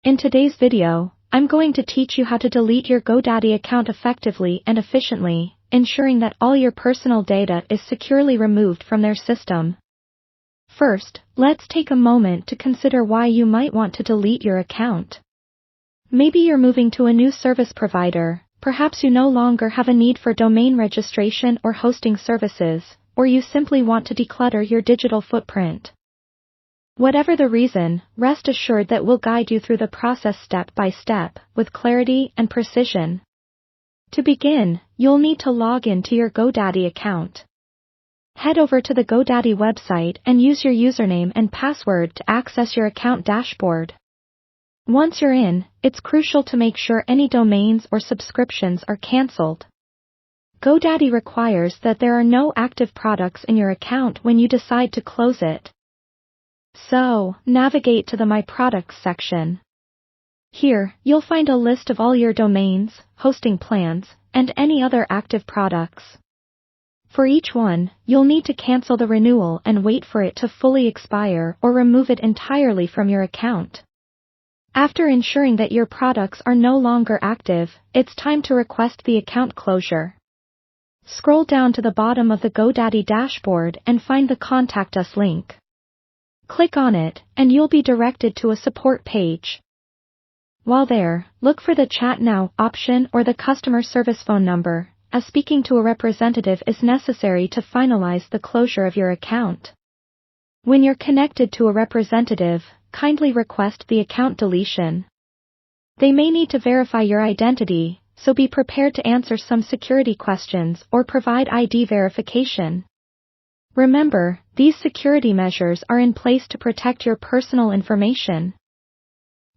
In today's video, I'm going to teach you how to delete your Godaddy account effectively and efficiently, ensuring that all your personal data is securely removed from their system. First, let's take a moment to consider why you might want to delete your account. Maybe you're moving to a new service provider, perhaps you no longer have a need for domain registration or hosting services, or you simply want to declutter your digital footprint. Whatever the reason, rest assured that we'll guide you through the process step by step, with clarity and precision. To begin, you'll need to log in to your Godaddy account. Head over to the Godaddy website and use your username and password to access your account dashboard. Once you're in, it's crucial to make sure any domains or subscriptions are cancelled. Godaddy requires that there are no active products in your account when you decide to close it. So, navigate to the My Products section. Here, you'll find a list of all your domains, hosting plans, and any other active products. For each one, you'll need to cancel the renewal and wait for it to fully expire or remove it entirely from your account. After ensuring that your products are no longer active, it's time to request the account closure. Scroll down to the bottom of the Godaddy dashboard and find the Contact Us link. Click on it, and you'll be directed to a support page. While there, look for the Chat Now option or the customer service phone number, as speaking to a representative is necessary to finalize the closure of your account. When you're connected to a representative, kindly request the account deletion. They may need to verify your identity, so be prepared to answer some security questions or provide ID verification. Remember, these security measures are in place to protect your personal information.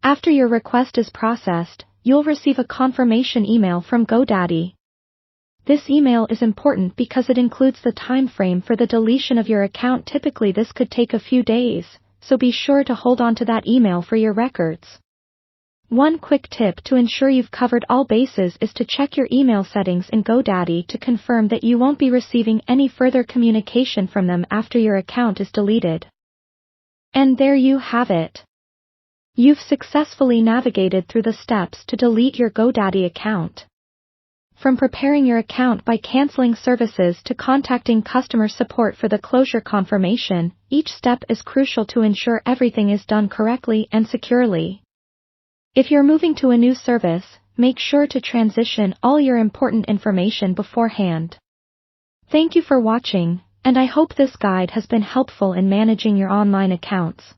After your request is processed, you'll receive a confirmation email from Godaddy. This email is important because it includes the time frame for the deletion of your account. Typically, this could take a few days, so be sure to hold on to that email for your records. One quick tip to ensure you've covered all bases is to check your email settings in Godaddy to confirm that you won't be receiving any further communication from them after your account is deleted. And there you have it. You've successfully navigated through the steps to delete your Godaddy account. From preparing your account by canceling services to contacting customer support for the closure confirmation, each step is crucial to ensure everything is done correctly and securely. If you're moving to a new service, make sure to transition all your important information beforehand. Thank you for watching, and I hope this guide has been helpful in managing your online accounts.